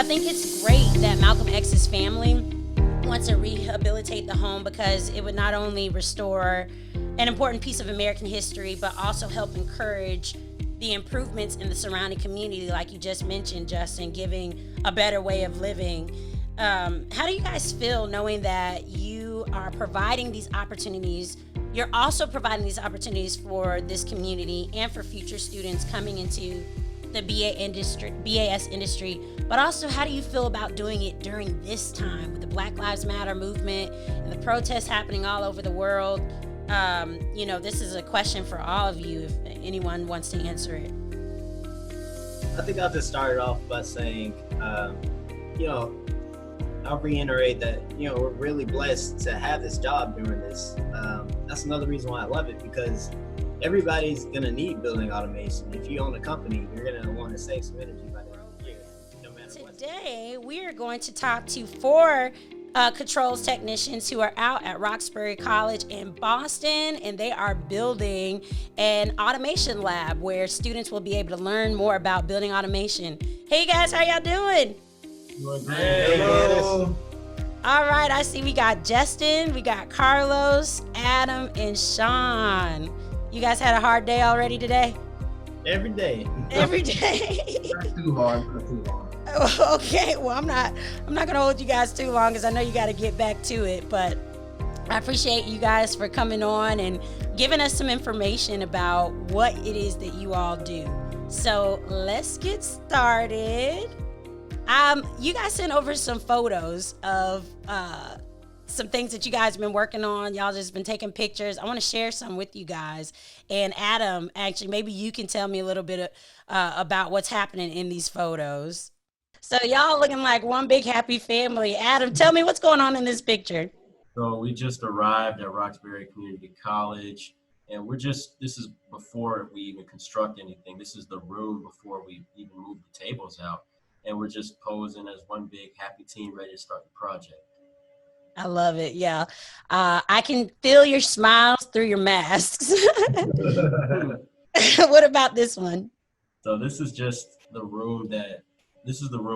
think it's great that Malcolm X's family wants to rehabilitate the home because it would not only restore an important piece of American history, but also help encourage the improvements in the surrounding community, like you just mentioned, Justin, giving a better way of living. How do you guys feel knowing that you are providing these opportunities? You're also providing these opportunities for this community and for future students coming into the BAS industry, but also how do you feel about doing it during this time with the Black Lives Matter movement and the protests happening all over the world? This is a question for all of you if anyone wants to answer it. I think I'll just start it off by saying, I'll reiterate that, we're really blessed to have this job during this. That's another reason why I love it, because everybody's going to need building automation. If you own a company, you're going to want to save some energy by the end of the year, no matter what. Today, we are going to talk to 4 controls technicians who are out at Roxbury College in Boston, and they are building an automation lab where students will be able to learn more about building automation. Hey guys, how y'all doing? Hey, hello. All right, I see we got Justin, we got Carlos, Adam, and Sean. You guys had a hard day already today? Every day. Every day. Not too hard. Okay, well, I'm not gonna hold you guys too long because I know you got to get back to it. But I appreciate you guys for coming on and giving us some information about what it is that you all do. So let's get started. You guys sent over some photos of some things that you guys have been working on. Y'all just been taking pictures. I want to share some with you guys. And Adam, actually, maybe you can tell me a little bit about what's happening in these photos. So y'all looking like one big happy family. Adam, tell me what's going on in this picture. So we just arrived at Roxbury Community College, and this is before we even construct anything. This is the room before we even move the tables out. And we're just posing as one big happy team ready to start the project. I love it. Yeah. I can feel your smiles through your masks. What about this one? So this is just the room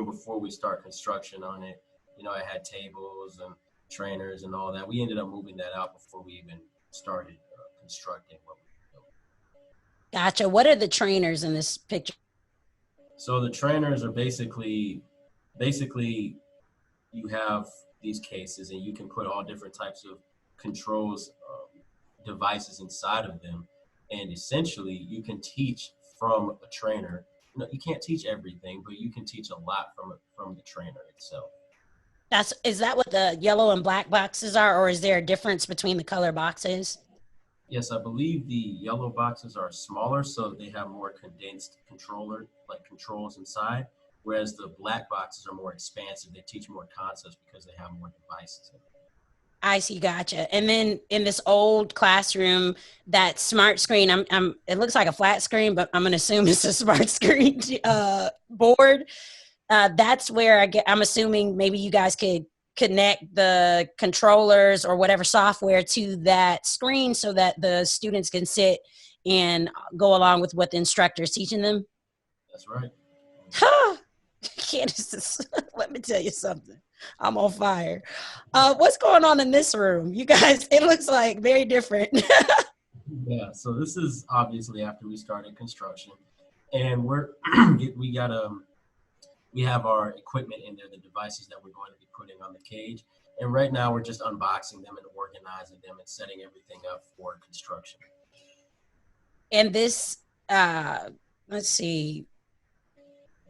before we start construction on it. I had tables and trainers and all that. We ended up moving that out before we even started constructing what we built. Gotcha. What are the trainers in this picture? So the trainers are basically you have these cases and you can put all different types of controls devices inside of them, and essentially you can teach from a trainer. You can't teach everything, but you can teach a lot from the trainer itself. Is that what the yellow and black boxes are, or is there a difference between the color boxes? Yes, I believe the yellow boxes are smaller, so they have more condensed controls inside, whereas the black boxes are more expansive. They teach more concepts because they have more devices in them. I see, gotcha. And then in this old classroom, that smart screen, it looks like a flat screen, but I'm gonna assume it's a smart screen board. That's where I'm assuming maybe you guys could connect the controllers or whatever software to that screen so that the students can sit and go along with what the instructor is teaching them. That's right. Candace, let me tell you something. I'm on fire. What's going on in this room? You guys, it looks like very different. Yeah, so this is obviously after we started construction, and we have our equipment in there, the devices that we're going to be putting on the cage. And right now we're just unboxing them and organizing them and setting everything up for construction. And this, let's see.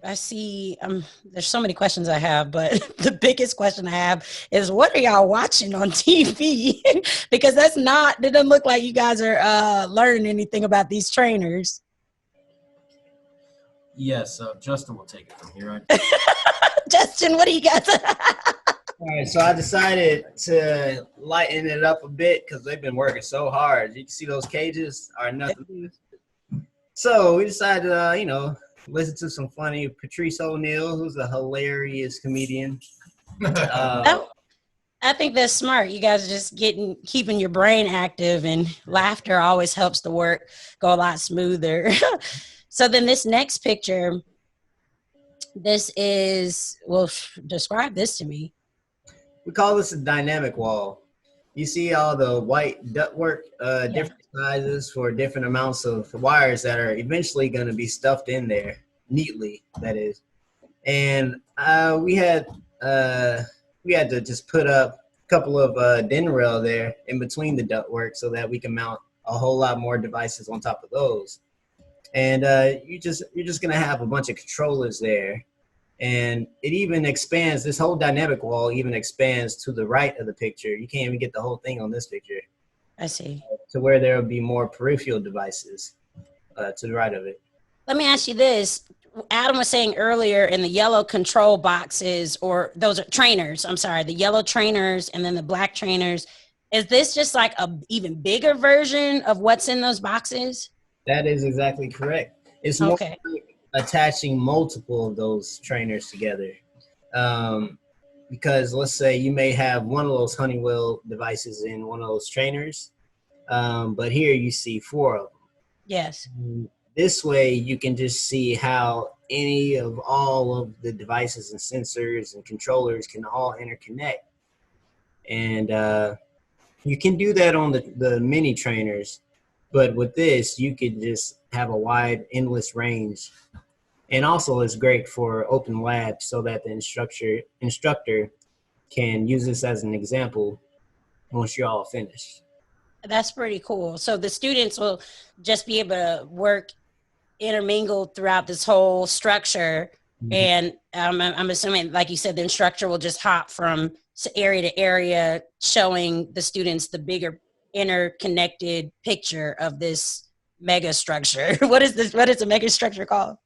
I see, there's so many questions I have, but the biggest question I have is, what are y'all watching on TV? Because it doesn't look like you guys are learning anything about these trainers. Yes, Justin will take it from here. Justin, what do you got? All right, so I decided to lighten it up a bit because they've been working so hard. You can see those cages are nothing. So we decided to, listen to some funny Patrice O'Neal, who's a hilarious comedian. I think that's smart. You guys are just keeping your brain active, and laughter always helps the work go a lot smoother. So then this next picture, This is, well, describe this to me. We call this a dynamic wall. You see all the white ductwork, Yeah. different sizes for different amounts of wires that are eventually going to be stuffed in there neatly. That is, and we had to just put up a couple of DIN rail there in between the ductwork so that we can mount a whole lot more devices on top of those. And you're just going to have a bunch of controllers there. And it even expands, this whole dynamic wall even expands to the right of the picture. You can't even get the whole thing on this picture. I see. To where there will be more peripheral devices to the right of it. Let me ask you this. Adam was saying earlier in the yellow control boxes, or those are trainers, I'm sorry, the yellow trainers and then the black trainers. Is this just like a even bigger version of what's in those boxes? That is exactly correct. It's more Okay. like attaching multiple of those trainers together. Because let's say you may have one of those Honeywell devices in one of those trainers, but here you see 4 of them. Yes. This way you can just see how any of all of the devices and sensors and controllers can all interconnect. And you can do that on the mini trainers, but with this, you could just have a wide, endless range. And also it's great for open labs so that the instructor can use this as an example once you're all finished. That's pretty cool. So the students will just be able to work intermingled throughout this whole structure. Mhm. And I'm assuming, like you said, the instructor will just hop from area to area, showing the students the bigger interconnected picture of this mega structure. What is this? What is the mega structure called?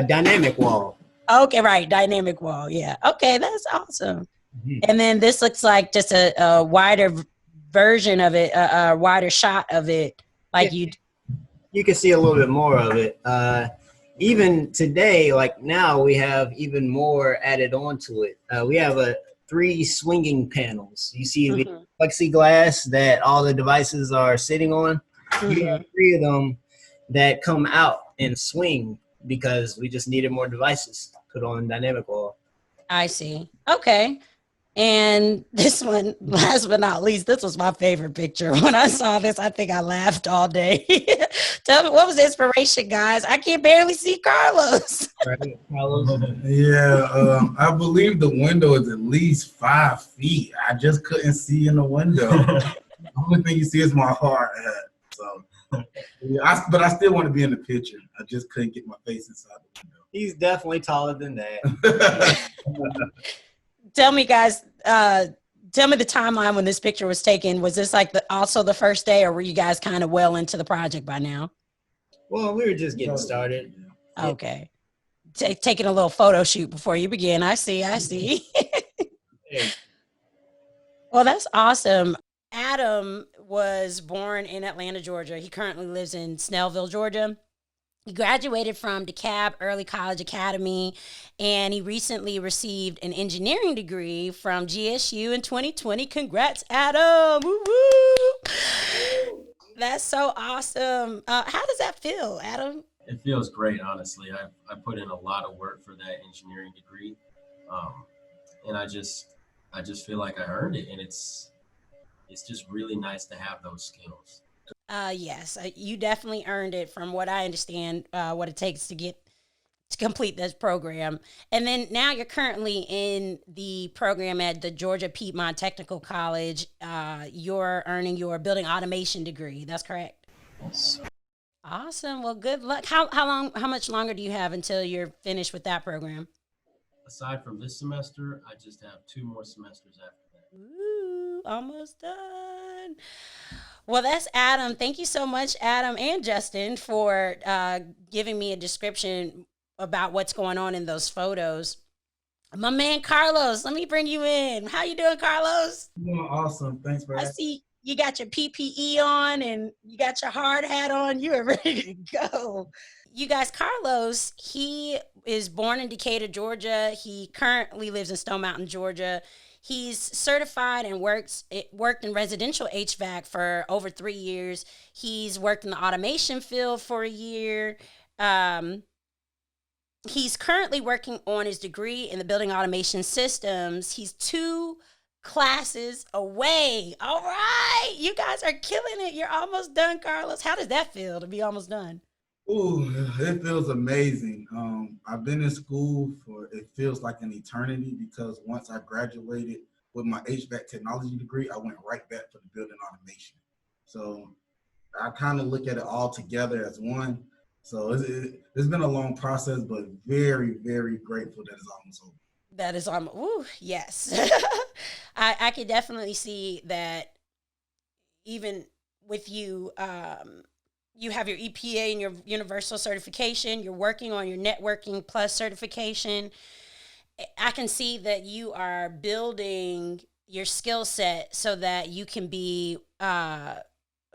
Dynamic wall. Okay, right. Dynamic wall. Yeah. Okay, that's awesome. Mhm. And then this looks like just a wider version of it, a wider shot of it. Like Yeah. You can see a little bit more of it. Even today, like now, we have even more added onto it. We have 3 swinging panels. You see the Mhm. plexiglass that all the devices are sitting on. You have 3 of them that come out and swing because we just needed more devices put on dynamic wall. I see. Okay. And this one, last but not least, this was my favorite picture. When I saw this, I think I laughed all day. Tell me, what was the inspiration, guys? I can barely see Carlos. Right, Carlos? Yeah, I believe the window is at least 5 feet. I just couldn't see in the window. The only thing you see is my hard hat. So, yeah, but I still want to be in the picture. I just couldn't get my face inside the window. He's definitely taller than that. Tell me, guys, tell me the timeline when this picture was taken. Was this like also the first day, or were you guys kind of well into the project by now? Well, we were just getting started. Okay. Taking a little photo shoot before you begin. I see. Well, that's awesome. Adam was born in Atlanta, Georgia. He currently lives in Snellville, Georgia. He graduated from DeKalb Early College Academy, and he recently received an engineering degree from GSU in 2020. Congrats, Adam. Woo woo. That's so awesome. How does that feel, Adam? It feels great, honestly. I put in a lot of work for that engineering degree, and I just feel like I earned it, and it's just really nice to have those skills. Yes, you definitely earned it from what I understand, what it takes to complete this program. And then now you're currently in the program at the Georgia Piedmont Technical College. You're earning your building automation degree. That's correct? Yes. Awesome. Well, good luck. How much longer do you have until you're finished with that program? Aside from this semester, I just have 2 more semesters after that. Ooh, almost done. Well, that's Adam. Thank you so much, Adam and Justin, for giving me a description about what's going on in those photos. My man, Carlos, let me bring you in. How you doing, Carlos? Doing awesome. Thanks for I asking. see you got your PPE on and you got your hard hat on. You are ready to go. You guys, Carlos, he is born in Decatur, Georgia. He currently lives in Stone Mountain, Georgia. He's certified and worked in residential HVAC for over 3 years. He's worked in the automation field for a year. He's currently working on his degree in the building automation systems. He's 2 classes away. All right. You guys are killing it. You're almost done, Carlos. How does that feel to be almost done? Ooh, it feels amazing. I've been in school for, it feels like an eternity, because once I graduated with my HVAC technology degree, I went right back to the building automation. So I kind of look at it all together as one. So it's been a long process, but very, very grateful that it's almost over. That is on. Ooh, yes. I can definitely see that even with you, you have your EPA and your universal certification. You're working on your networking plus certification. I can see that you are building your skill set so that you can be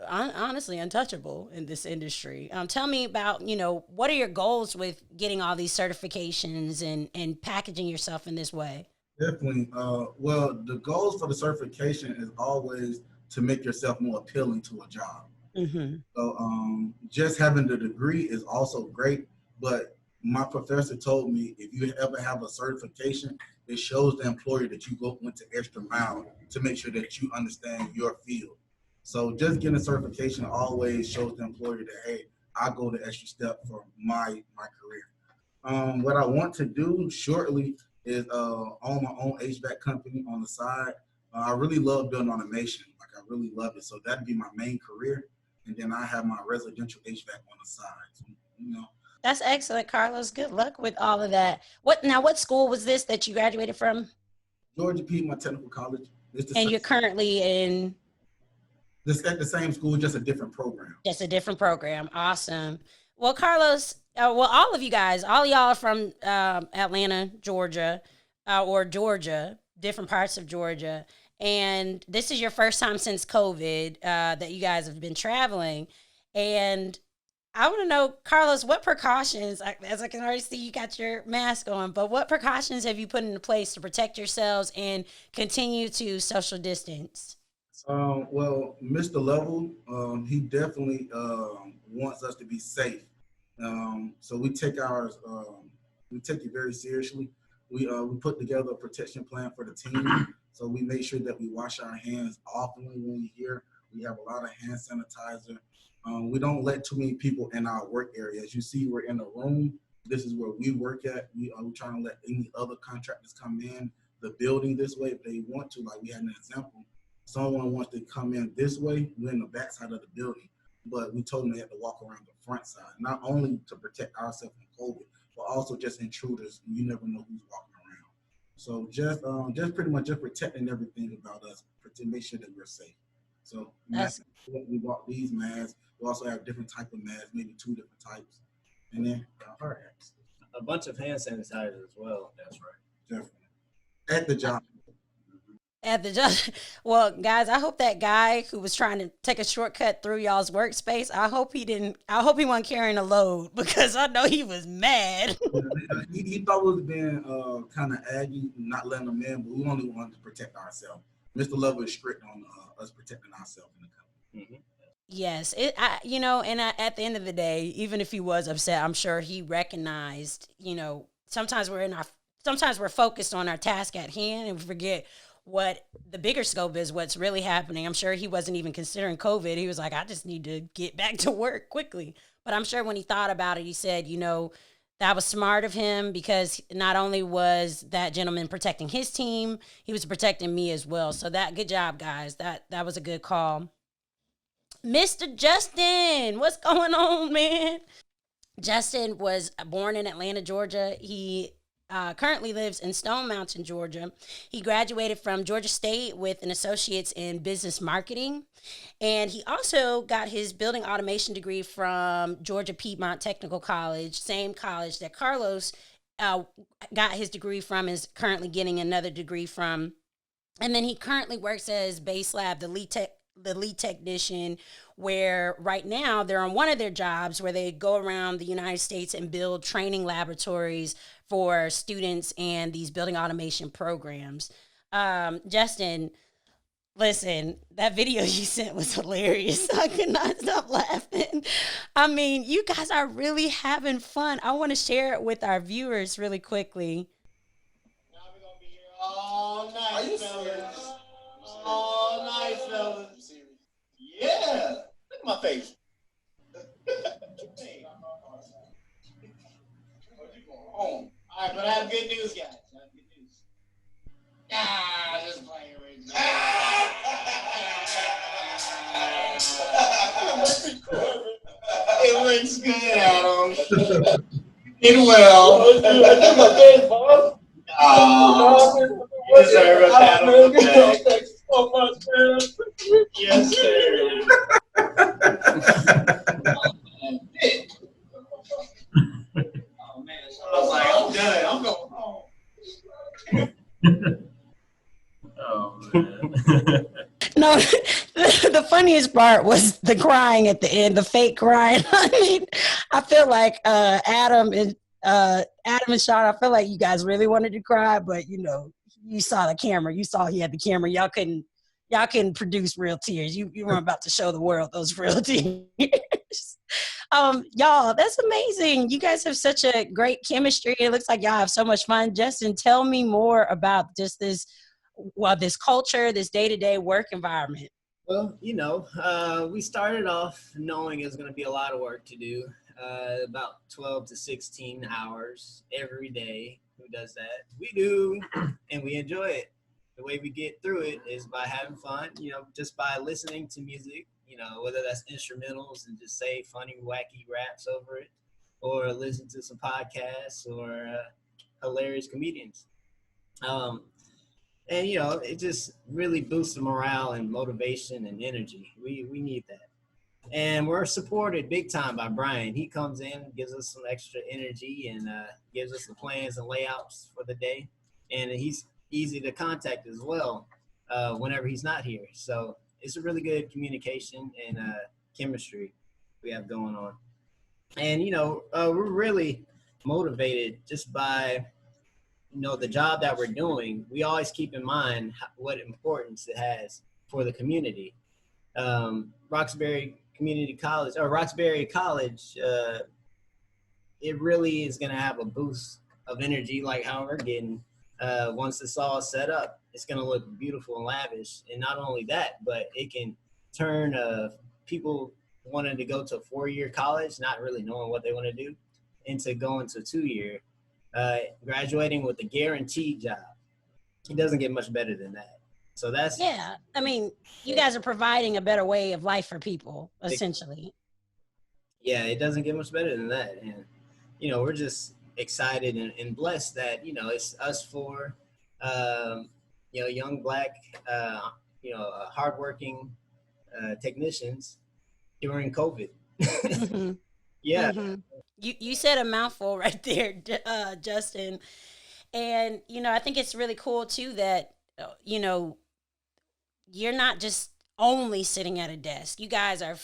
honestly untouchable in this industry. Tell me about, what are your goals with getting all these certifications and packaging yourself in this way? Definitely. Well, the goals for the certification is always to make yourself more appealing to a job. Mm-hmm. So just having the degree is also great, but my professor told me if you ever have a certification, it shows the employer that you went to extra mile to make sure that you understand your field. So just getting a certification always shows the employer that, hey, I go the extra step for my career. What I want to do shortly is own my own HVAC company on the side. I really love building automation. Like, I really love it. So that'd be my main career. And then I have my residential HVAC on the side. So, That's excellent, Carlos. Good luck with all of that. What school was this that you graduated from? Georgia Piedmont Technical College. It's the And same, you're currently in it's at the same school, just a different program. just a different program. Awesome. Well, Carlos, all of you guys, all y'all are from Atlanta, Georgia, or Georgia, different parts of Georgia. And this is your first time since COVID that you guys have been traveling. And I want to know, Carlos, what precautions, as I can already see you got your mask on, but what precautions have you put into place to protect yourselves and continue to social distance? Well, Mr. Lovell, he definitely wants us to be safe. So we take it very seriously. We put together a protection plan for the team. So we make sure that we wash our hands often when we're here. We have a lot of hand sanitizer. We don't let too many people in our work area. As you see, we're in a room. This is where we work at. We're trying to let any other contractors come in the building this way if they want to. Like, we had an example. Someone wants to come in this way, we're in the back side of the building. But we told them they had to walk around the front side, not only to protect ourselves from COVID, but also just intruders. You never know who's walking around. So just pretty much just protecting everything about us to make sure that we're safe. So we bought these masks. We also have different type of masks, maybe 2 different types. And then hard hats. A bunch of hand sanitizer as well. That's right. Definitely. At the job. At the judge, well, guys, I hope that guy who was trying to take a shortcut through y'all's workspace, I hope he wasn't carrying a load, because I know he was mad. He thought we was being kind of aggy, not letting them in, but we only wanted to protect ourselves. Mr. Love is strict on us protecting ourselves in the company. Mm-hmm. Yes, at the end of the day, even if he was upset, I'm sure he recognized, sometimes we're focused on our task at hand and we forget what the bigger scope is, what's really happening. I'm sure he wasn't even considering COVID. He was like, I just need to get back to work quickly. But I'm sure when he thought about it, he said, that was smart of him, because not only was that gentleman protecting his team, he was protecting me as well. So good job, guys. That was a good call. Mr. Justin, what's going on, man? Justin was born in Atlanta, Georgia. He currently lives in Stone Mountain, Georgia. He graduated from Georgia State with an associate's in business marketing. And he also got his building automation degree from Georgia Piedmont Technical College, same college that Carlos got his degree from, is currently getting another degree from. And then he currently works as Base Lab, the lead technician, where right now they're on one of their jobs where they go around the United States and build training laboratories for students and these building automation programs. Justin, Listen, that video you sent was hilarious. I could not stop laughing. I mean, you guys are really having fun. I want to share it with our viewers really quickly. Now we're gonna be here all night, fellas. All night, fellas. Yeah. Look at my face. Home. All right, but I have good news, guys. I have good news. Just playing right now. It looks good, Adam. Did well. You deserve a pat on the back. Thanks so much, man. Yes, sir. Oh, man. So I was like, I'm done. I'm going home. Oh man. No, the funniest part was the crying at the end, the fake crying. I mean, I feel like Adam and Sean, I feel like you guys really wanted to cry, but you know, you saw the camera. You saw he had the camera. Y'all couldn't produce real tears. You weren't about to show the world those real tears. Y'all, that's amazing. You guys have such a great chemistry. It looks like y'all have so much fun. Justin, tell me more about just this culture, this day-to-day work environment. Well, you know, we started off knowing it was going to be a lot of work to do, about 12 to 16 hours every day. Who does that? We do, and we enjoy it. The way we get through it is by having fun, you know, just by listening to music, you know, whether that's instrumentals and just say funny, wacky raps over it, or listen to some podcasts or hilarious comedians. And, you know, it just really boosts the morale and motivation and energy. We need that. And we're supported big time by Brian. He comes in, gives us some extra energy, and gives us the plans and layouts for the day. And he's easy to contact as well whenever he's not here. So it's a really good communication and chemistry we have going on. And, you know, we're really motivated just by, you know, the job that we're doing. We always keep in mind what importance it has for the community. Roxbury Community College, or Roxbury College, it really is going to have a boost of energy like how we're getting. Once it's all set up, it's going to look beautiful and lavish. And not only that, but it can turn people wanting to go to a 4-year college, not really knowing what they want to do, into going to a 2-year. Graduating with a guaranteed job. It doesn't get much better than that. So that's, yeah. I mean, you guys are providing a better way of life for people, essentially. Yeah, it doesn't get much better than that. And, you know, we're just excited and blessed that, you know, it's us four, you know, young Black, you know, hardworking technicians during COVID. Mm-hmm. Yeah. Mm-hmm. You said a mouthful right there, Justin. And, you know, I think it's really cool, too, that, you know, you're not just only sitting at a desk. You guys are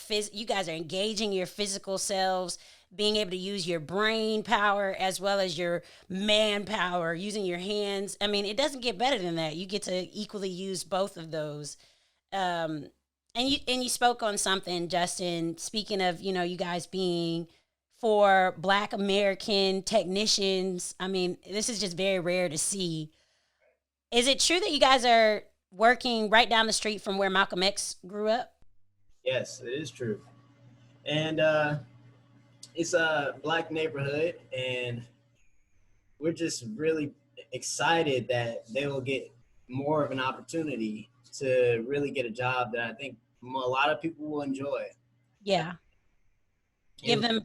engaging your physical selves, being able to use your brain power as well as your manpower, using your hands. I mean, it doesn't get better than that. You get to equally use both of those. And you spoke on something, Justin, speaking of, you know, you guys being for Black American technicians. I mean, this is just very rare to see. Is it true that you guys are working right down the street from where Malcolm X grew up? Yes, it is true. And it's a Black neighborhood, and we're just really excited that they will get more of an opportunity to really get a job that I think a lot of people will enjoy. Yeah. Give them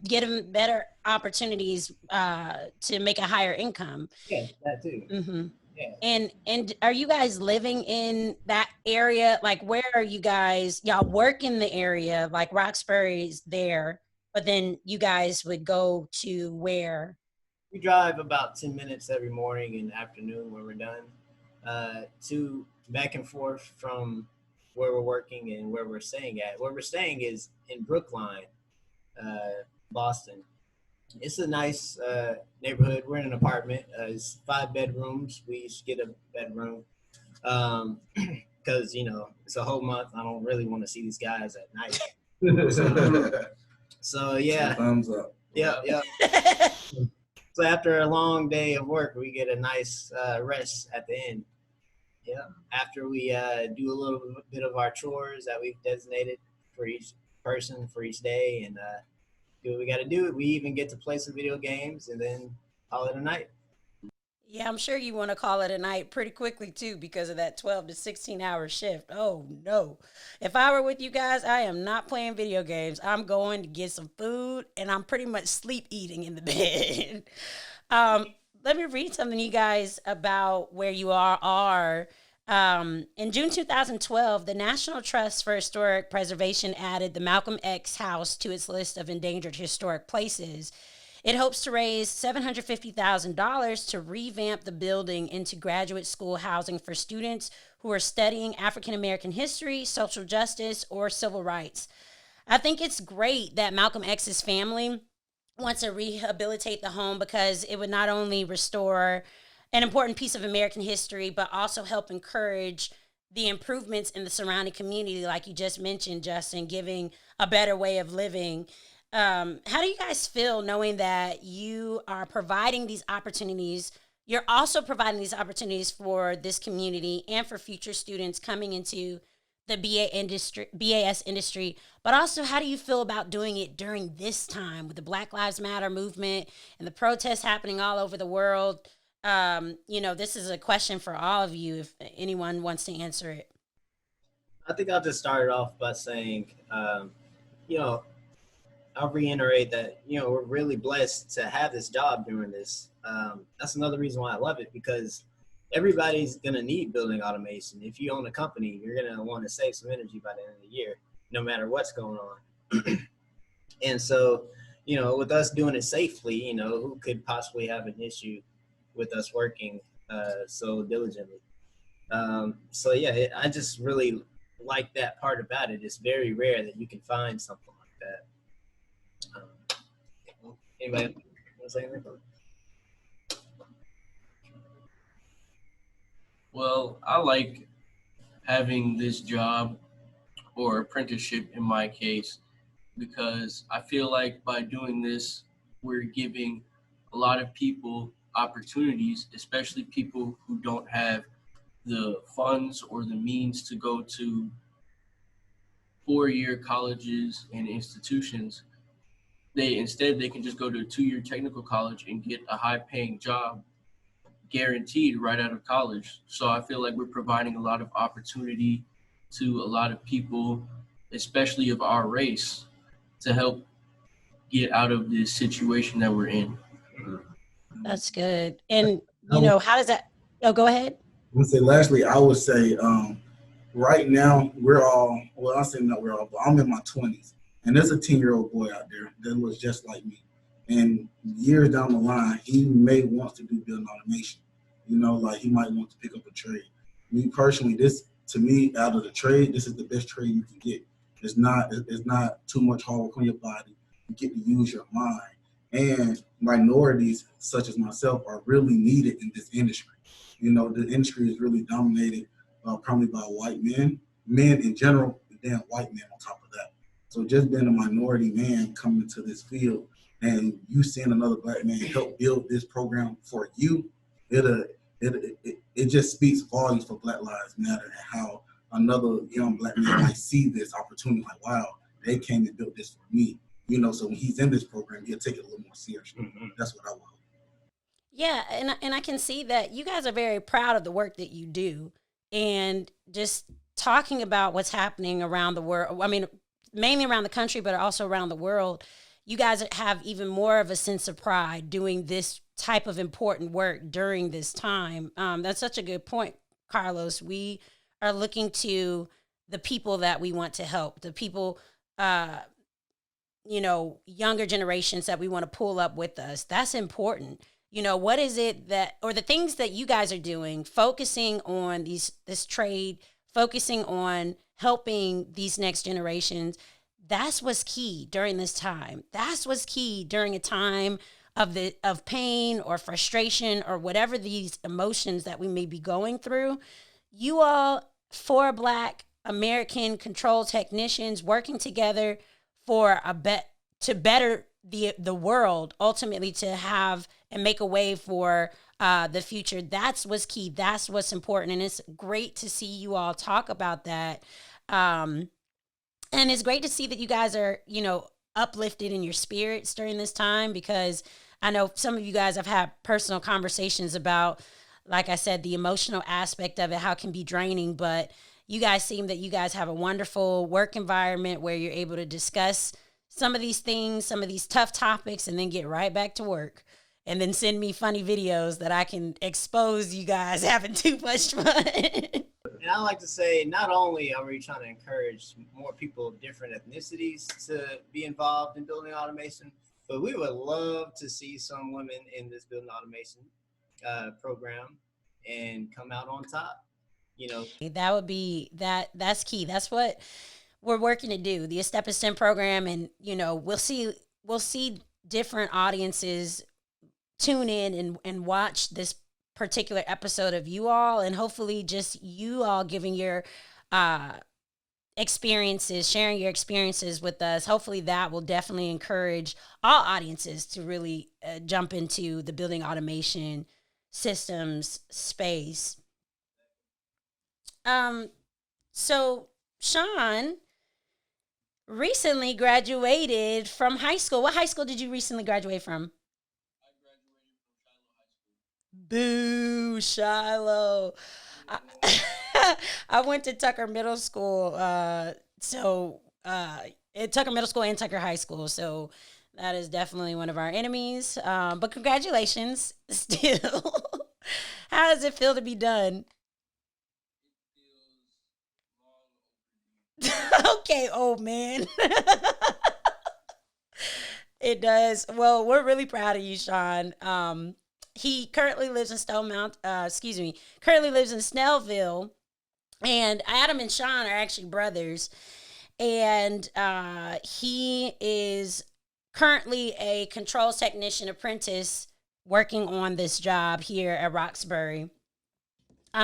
better opportunities to make a higher income. Yeah, that too. Mm-hmm. Yeah. And are you guys living in that area? Like, where are you guys? Y'all work in the area, like Roxbury's there, but then you guys would go to where? We drive about 10 minutes every morning and afternoon when we're done, to back and forth from where we're working and where we're staying at. Where we're staying is in Brookline, Boston. It's a nice neighborhood. We're in an apartment. It's 5 bedrooms. We each get a bedroom. because it's a whole month. I don't really want to see these guys at night. So yeah, Thumbs up. yeah. So after a long day of work, we get a nice rest at the end. Yeah. After we do a little bit of our chores that we've designated for each person for each day, and do what we got to do. We even get to play some video games and then call it a night. Yeah, I'm sure you want to call it a night pretty quickly too because of that 12 to 16 hour shift. Oh no. If I were with you guys, I am not playing video games. I'm going to get some food and I'm pretty much sleep eating in the bed. Let me read something to you guys about where you are. In June 2012, the National Trust for Historic Preservation added the Malcolm X House to its list of endangered historic places. It hopes to raise $750,000 to revamp the building into graduate school housing for students who are studying African American history, social justice, or civil rights. I think it's great that Malcolm X's family wants to rehabilitate the home because it would not only restore an important piece of American history, but also help encourage the improvements in the surrounding community, like you just mentioned, Justin, giving a better way of living. How do you guys feel knowing that you are providing these opportunities? You're also providing these opportunities for this community and for future students coming into the BAS industry, but also how do you feel about doing it during this time with the Black Lives Matter movement and the protests happening all over the world? This is a question for all of you if anyone wants to answer it. I think I'll just start it off by saying, I'll reiterate that, we're really blessed to have this job during this. That's another reason why I love it, because everybody's going to need building automation. If you own a company, you're going to want to save some energy by the end of the year, no matter what's going on. And so, with us doing it safely, who could possibly have an issue with us working so diligently? I just really like that part about it. It's very rare that you can find something like that. Anybody want to say anything? Well, I like having this job or apprenticeship in my case because I feel like by doing this, we're giving a lot of people opportunities, especially people who don't have the funds or the means to go to 4-year colleges and institutions. They can just go to a 2-year technical college and get a high-paying job guaranteed right out of college. So I feel like we're providing a lot of opportunity to a lot of people, especially of our race, to help get out of this situation that we're in. That's good. And, how does that, go ahead. I would say, lastly, I would say right now I'll say not we're all, but I'm in my 20s. And there's a 10-year-old boy out there that was just like me. And years down the line, he may want to do building automation. He might want to pick up a trade. Me personally, to me, out of the trade, this is the best trade you can get. It's not too much hard work on your body. You get to use your mind. And minorities, such as myself, are really needed in this industry. The industry is really dominated probably by white men in general, and then white men on top of that. So just being a minority man coming into this field and you seeing another black man help build this program for you, it just speaks volumes for Black Lives Matter and how another young black man might see this opportunity like, wow, they came and built this for me. So when he's in this program, he'll take it a little more seriously. Mm-hmm. That's what I want. Yeah, and I can see that you guys are very proud of the work that you do, and just talking about what's happening around the world. I mean, mainly around the country, but also around the world. You guys have even more of a sense of pride doing this type of important work during this time. That's such a good point, Carlos. We are looking to the people that we want to help, the people, younger generations that we want to pull up with us. That's important. What is it or the things that you guys are doing, focusing on this trade, focusing on helping these next generations. That's what's key during this time. That's what's key during a time of pain or frustration or whatever these emotions that we may be going through. You all 4 Black American control technicians working together for to better the world, ultimately to have and make a way for the future. That's what's key. That's what's important. And it's great to see you all talk about that. And it's great to see that you guys are, uplifted in your spirits during this time, because I know some of you guys have had personal conversations about, like I said, the emotional aspect of it, how it can be draining, but you guys seem that you guys have a wonderful work environment where you're able to discuss some of these things, some of these tough topics, and then get right back to work. And then send me funny videos that I can expose you guys having too much fun. And I like to say, not only are we trying to encourage more people of different ethnicities to be involved in building automation, but we would love to see some women in this building automation program and come out on top. That would be that's key. That's what we're working to do, the Step and STEM program. And, we'll see different audiences tune in and watch this particular episode of you all, and hopefully just you all giving your experiences, sharing your experiences with us. Hopefully that will definitely encourage all audiences to really jump into the building automation systems space. So Sean recently graduated from high school. What high school did you recently graduate from? I graduated from Shiloh High School. Boo, Shiloh. I went to Tucker Middle School. Tucker Middle School and Tucker High School. So that is definitely one of our enemies. But congratulations still. How does it feel to be done? Okay, old man. It does. Well, we're really proud of you, Sean. He currently lives in currently lives in Snellville. And Adam and Sean are actually brothers. And he is currently a controls technician apprentice working on this job here at Roxbury.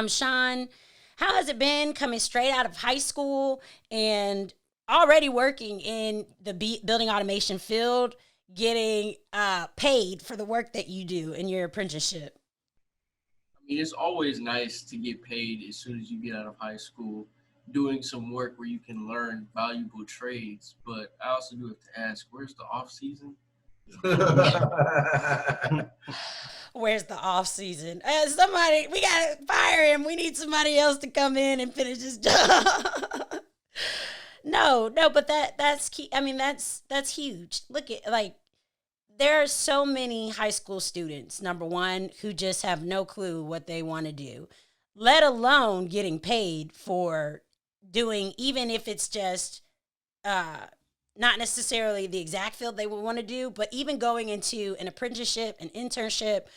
Sean, how has it been coming straight out of high school and already working in the building automation field, getting paid for the work that you do in your apprenticeship? I mean, it's always nice to get paid as soon as you get out of high school, doing some work where you can learn valuable trades. But I also do have to ask, where's the off season? Where's the off season? Somebody, we gotta fire him. We need somebody else to come in and finish his job. No, but that's key. I mean, that's huge. Look at, there are so many high school students, number one, who just have no clue what they want to do, let alone getting paid for doing, even if it's just not necessarily the exact field they would want to do, but even going into an apprenticeship, an internship,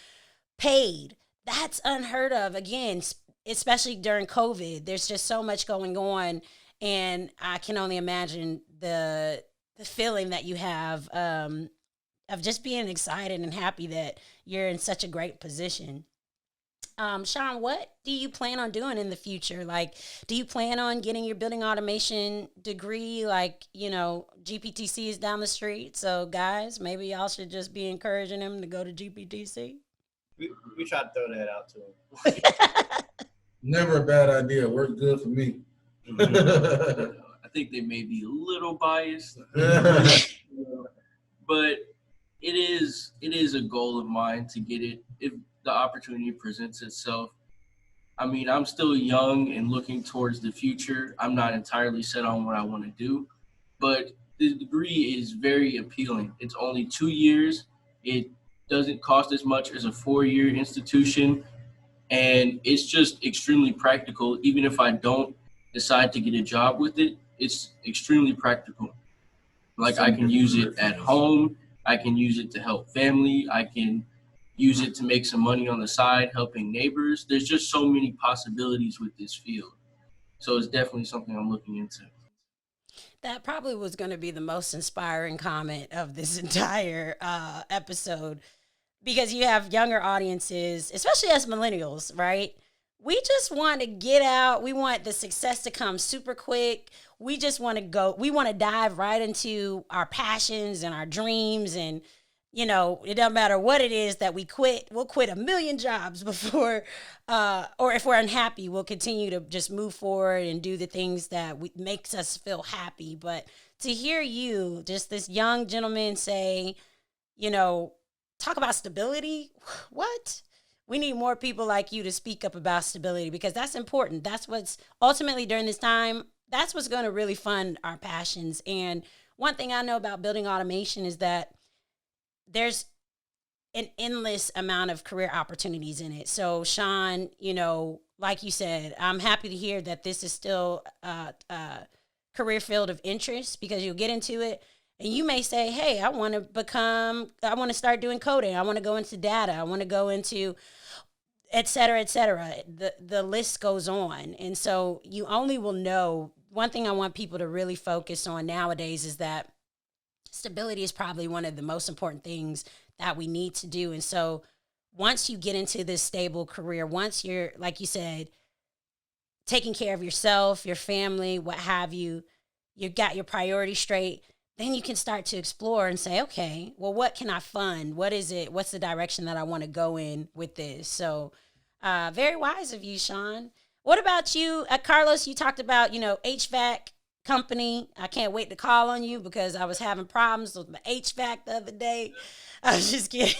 paid. That's unheard of. Again, especially during COVID, there's just so much going on, and I can only imagine the feeling that you have of just being excited and happy that you're in such a great position. Sean, what do you plan on doing in the future? Do you plan on getting your building automation degree? GPTC is down the street. So guys, maybe y'all should just be encouraging him to go to GPTC. We try to throw that out to him. Never a bad idea. Works good for me. I think they may be a little biased, but it is a goal of mine to get it if the opportunity presents itself. I mean, I'm still young and looking towards the future. I'm not entirely set on what I want to do, but the degree is very appealing. It's only 2 years. It doesn't cost as much as a 4-year institution, and it's just extremely practical. Even if I don't decide to get a job with it, it's extremely practical. I can use it at home. I can use it to help family. I can use it to make some money on the side, helping neighbors. There's just so many possibilities with this field. So it's definitely something I'm looking into. That probably was going to be the most inspiring comment of this entire episode, because you have younger audiences, especially as millennials, right? we just want to get out. We want the success to come super quick. We just want to go. We want to dive right into our passions and our dreams. And, it doesn't matter what it is that we quit. We'll quit a million jobs before, or if we're unhappy, we'll continue to just move forward and do the things that makes us feel happy. But to hear you, just this young gentleman say, talk about stability, what? We need more people like you to speak up about stability, because that's important. That's what's ultimately during this time, that's what's going to really fund our passions. And one thing I know about building automation is that there's an endless amount of career opportunities in it. So Sean, like you said, I'm happy to hear that this is still a career field of interest, because you'll get into it and you may say, hey, I want to start doing coding. I want to go into data. I want to go into et cetera, et cetera. The list goes on. And so you only will know. One thing I want people to really focus on nowadays is that stability is probably one of the most important things that we need to do. And so once you get into this stable career, once you're, like you said, taking care of yourself, your family, what have you, you got your priorities straight, then you can start to explore and say, okay, well, what can I fund? What is it? What's the direction that I want to go in with this? So very wise of you, Sean. What about you? Carlos, you talked about, HVAC company. I can't wait to call on you because I was having problems with my HVAC the other day. I was just kidding.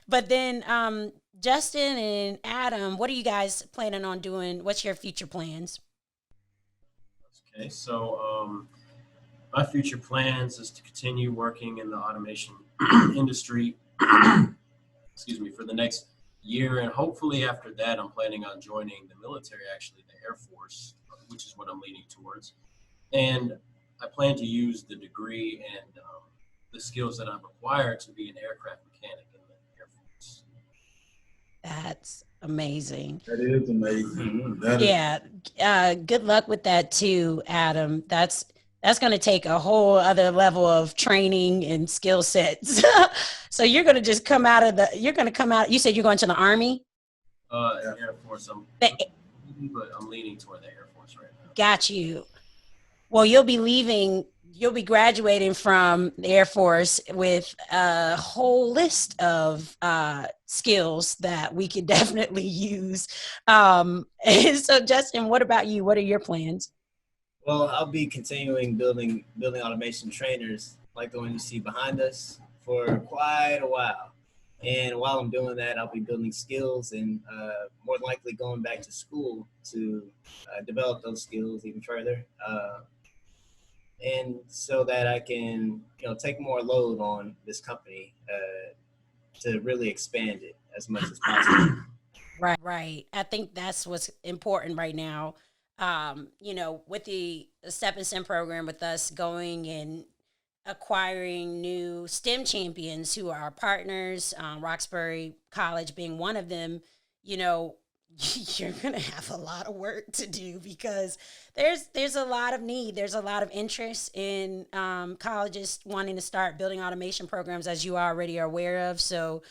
But then Justin and Adam, what are you guys planning on doing? What's your future plans? Okay, so my future plans is to continue working in the automation industry, excuse me, for the next year. And hopefully after that, I'm planning on joining the military, actually the Air Force, which is what I'm leaning towards. And I plan to use the degree and the skills that I've acquired to be an aircraft mechanic in the Air Force. That's amazing. That is amazing. Yeah. Good luck with that too, Adam. That's going to take a whole other level of training and skill sets. So you're going to just come out of you said you're going to the Army? Air Force. But I'm leaning toward the Air Force right now. Got you. Well, you'll be graduating from the Air Force with a whole list of skills that we could definitely use. And so, Justin, what about you? What are your plans? Well, I'll be continuing building automation trainers like the one you see behind us for quite a while. And while I'm doing that, I'll be building skills and more than likely going back to school to develop those skills even further. And so that I can, take more load on this company to really expand it as much as possible. Right. I think that's what's important right now. With the Step and STEM program, with us going and acquiring new STEM champions who are our partners, Roxbury College being one of them, you're going to have a lot of work to do because there's a lot of need. There's a lot of interest in colleges wanting to start building automation programs, as you already are aware of. So,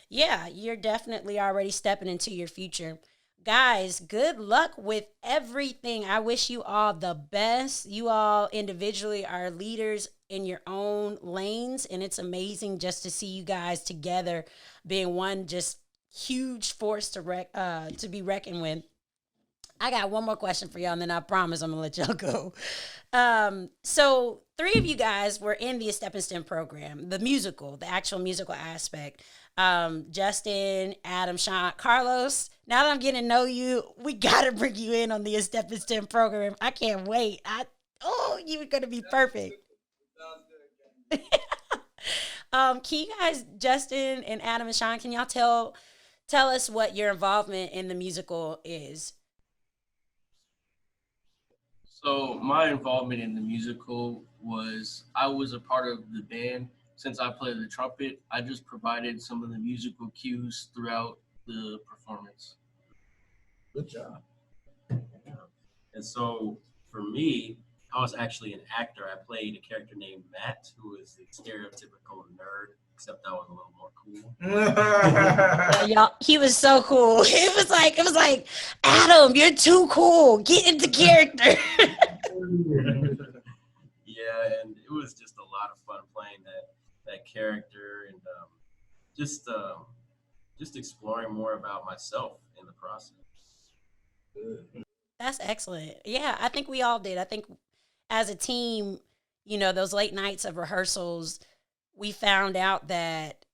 yeah, you're definitely already stepping into your future. Guys, good luck with everything. I wish you all the best. You all individually are leaders in your own lanes, and it's amazing just to see you guys together being one just huge force to be reckoned with. I got one more question for y'all, and then I promise I'm gonna let y'all go. So 3 of you guys were in the Step and STEM program, the actual musical aspect. Justin, Adam, Sean, Carlos. Now that I'm getting to know you, we gotta bring you in on the Step and STEM program. I can't wait. You're gonna be perfect. Can you guys, Justin and Adam and Sean, can y'all tell us what your involvement in the musical is? So my involvement in the musical was I was a part of the band. Since I played the trumpet, I just provided some of the musical cues throughout the performance. Good job. And so for me, I was actually an actor. I played a character named Matt, who is the stereotypical nerd, except I was a little more cool. Y'all, he was so cool. It was like, Adam, you're too cool. Get into character. Yeah, and it was just a lot of fun playing that character, and just exploring more about myself in the process. That's excellent. Yeah, I think we all did. I think as a team, those late nights of rehearsals, we found out that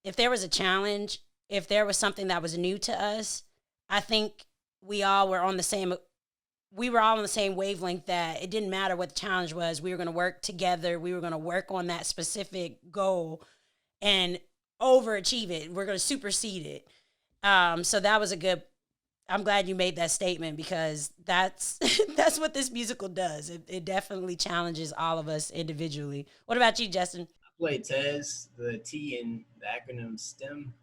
if there was a challenge, if there was something that was new to us, I think we all were on the same wavelength, that it didn't matter what the challenge was. We were going to work together. We were going to work on that specific goal and overachieve it. We're going to supersede it. So that was I'm glad you made that statement, because that's that's what this musical does. It definitely challenges all of us individually. What about you, Justin? I played TES, the T in the acronym STEM,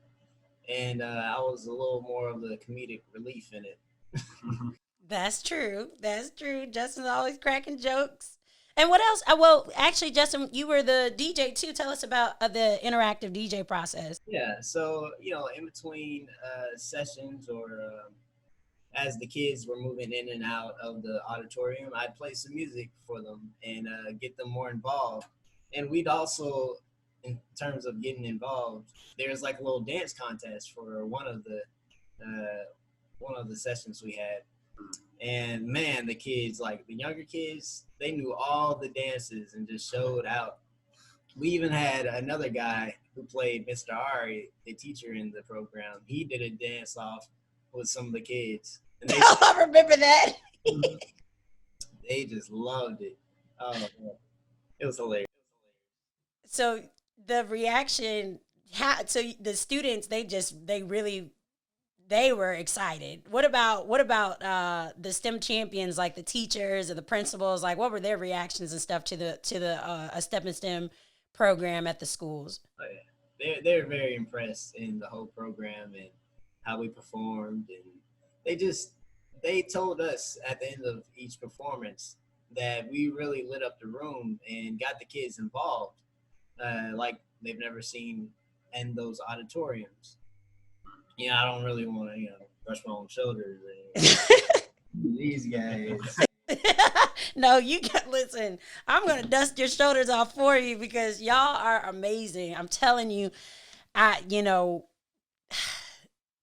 and I was a little more of the comedic relief in it. That's true. That's true. Justin's always cracking jokes. And what else? Well, actually, Justin, you were the DJ too. Tell us about the interactive DJ process. Yeah, so in between sessions, or as the kids were moving in and out of the auditorium, I'd play some music for them and get them more involved. And we'd also, in terms of getting involved, there's like a little dance contest for one of the sessions we had. And man, the kids, like the younger kids, they knew all the dances and just showed out. We even had another guy who played Mr. Ari, a teacher in the program. He did a dance off with some of the kids. And I remember that. they just loved it. Oh, man. It was hilarious. So the reaction, so the students, they were excited. What about the STEM champions, like the teachers and the principals? Like, what were their reactions and stuff to the A Step in STEM program at the schools? Oh, yeah. They're very impressed in the whole program and how we performed, and they told us at the end of each performance that we really lit up the room and got the kids involved, like they've never seen in those auditoriums. I don't really want to, brush my own shoulders. These guys. No, listen, I'm going to dust your shoulders off for you, because y'all are amazing. I'm telling you,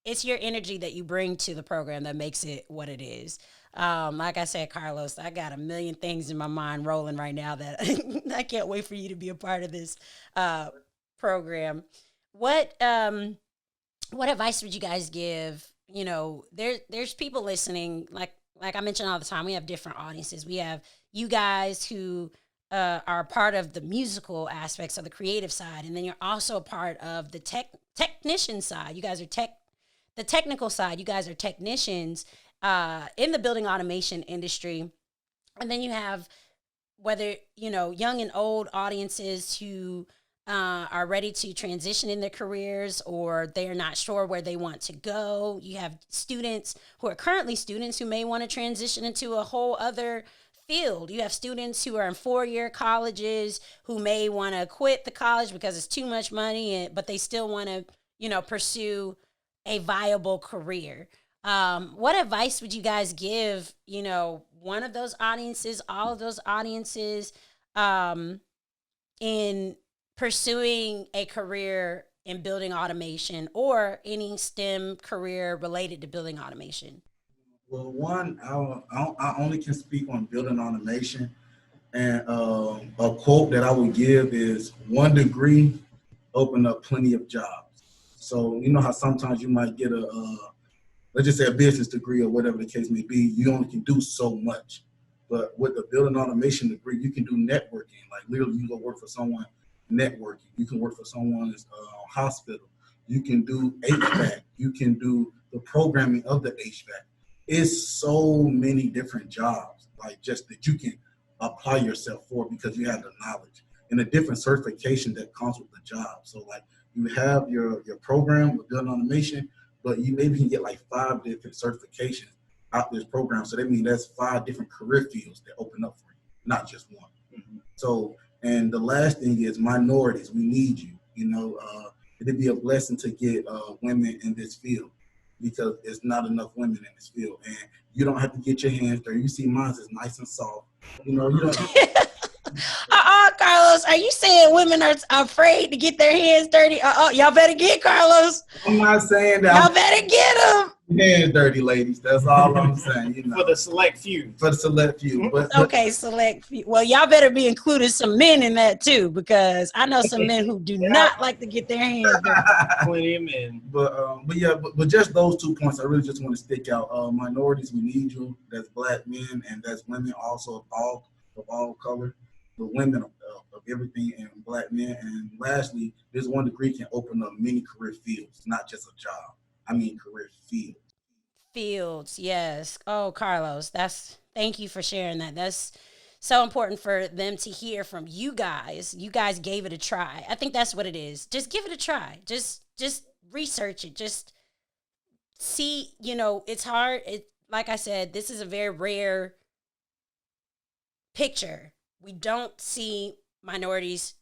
it's your energy that you bring to the program that makes it what it is. Like I said, Carlos, I got a million things in my mind rolling right now that I can't wait for you to be a part of this program. What advice would you guys give? There's people listening, like I mentioned all the time, we have different audiences. We have you guys who are part of the musical aspects of the creative side, and then you're also a part of the technician side. You guys are the technical side. You guys are technicians in the building automation industry. And then you have whether, young and old audiences who are ready to transition in their careers, or they're not sure where they want to go. You have students who are currently students who may want to transition into a whole other field. You have students who are in 4-year colleges who may want to quit the college because it's too much money, but they still want to, pursue a viable career. What advice would you guys give, one of those audiences, all of those audiences, in pursuing a career in building automation, or any STEM career related to building automation? Well, one, I only can speak on building automation, and a quote that I would give is, one degree open up plenty of jobs. So how sometimes you might get let's just say a business degree or whatever the case may be, you only can do so much. But with the building automation degree, you can do networking. Like literally, you go work for someone networking. You can work for someone's hospital. You can do HVAC. You can do the programming of the HVAC. It's so many different jobs, like just that you can apply yourself for, because you have the knowledge and a different certification that comes with the job. So like you have your program with building automation, but you maybe can get like 5 different certifications out this program. So that means that's 5 different career fields that open up for you. not just one. So, and the last thing is minorities. We need you. It'd be a blessing to get women in this field because there's not enough women in this field. And you don't have to get your hands dirty. You see mine is nice and soft. You don't. Carlos, are you saying women are afraid to get their hands dirty? Y'all better get Carlos. I'm not saying that. Y'all better get him. Hands dirty, ladies. That's all I'm saying. For the select few. For the select few. But okay, select few. Well, y'all better be including some men in that too, because I know some men who do not like to get their hands dirty. Plenty of men. But just those 2 points, I really just want to stick out. Minorities, we need you. That's black men and that's women also of all color. The women of everything and black men. And lastly, this 1 degree can open up many career fields, not just a job. I mean career fields. Fields, yes. Oh, Carlos, thank you for sharing that. That's so important for them to hear from you guys. You guys gave it a try. I think that's what it is. Just give it a try. Just research it. Just see, it's hard. Like I said, this is a very rare picture. We don't see minorities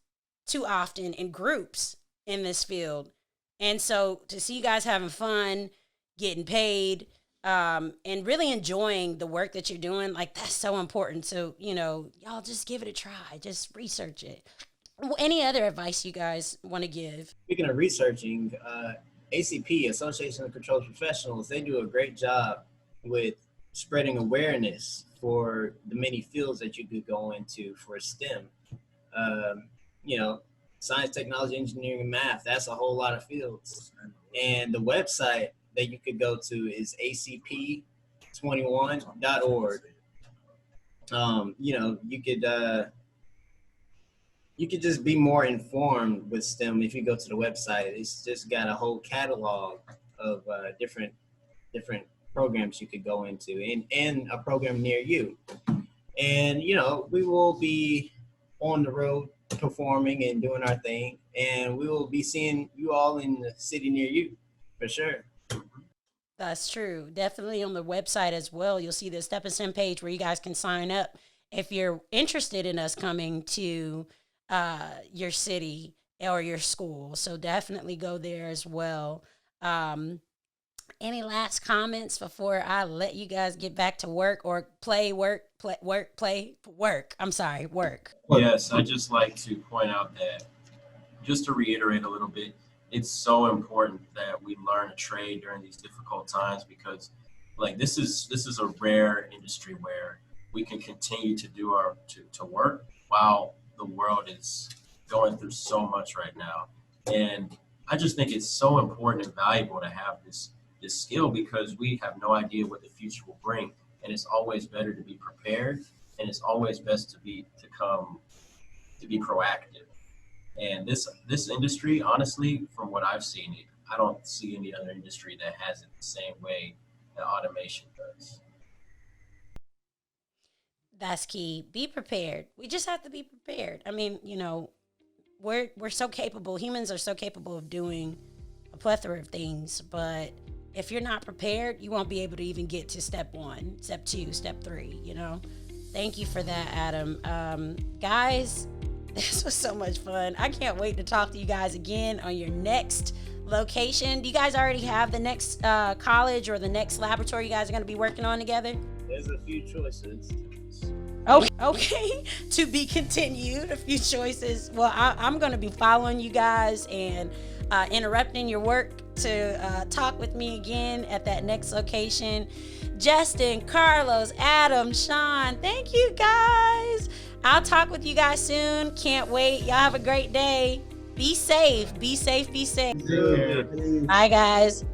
too often in groups in this field. And so to see you guys having fun, getting paid, and really enjoying the work that you're doing, like that's so important. So, y'all just give it a try. Just research it. Any other advice you guys want to give? Speaking of researching, ACP, Association of Controls Professionals, they do a great job with spreading awareness for the many fields that you could go into for STEM. Science, technology, engineering, and math, that's a whole lot of fields. And the website that you could go to is acp21.org. You could just be more informed with STEM if you go to the website. It's just got a whole catalog of different programs you could go into and a program near you. And, we will be on the road performing and doing our thing. And we will be seeing you all in the city near you, for sure. That's true. Definitely on the website as well. You'll see the Step and Sim page where you guys can sign up if you're interested in us coming to your city or your school. So definitely go there as well. Any last comments before I let you guys get back to work or work? Yes, I just like to point out that, just to reiterate a little bit, it's so important that we learn a trade during these difficult times because, this is a rare industry where we can continue to do to work while the world is going through so much right now. And I just think it's so important and valuable to have this skill because we have no idea what the future will bring, and it's always better to be prepared, and it's always best to be proactive. And this industry, honestly, from what I've seen, I don't see any other industry that has it the same way that automation does. That's key. Be prepared. We just have to be prepared. I mean, we're so capable. Humans are so capable of doing a plethora of things, but if you're not prepared, you won't be able to even get to step 1, step 2, step 3, Thank you for that, Adam. Guys, this was so much fun. I can't wait to talk to you guys again on your next location. Do you guys already have the next college or the next laboratory you guys are going to be working on together? There's a few choices. Okay. To be continued, a few choices. Well, I'm going to be following you guys and interrupting your work to talk with me again at that next location. Justin, Carlos, Adam, Sean, thank you guys. I'll talk with you guys soon. Can't wait. Y'all have a great day. Be safe. Be safe. Be safe. Yeah. Bye, guys.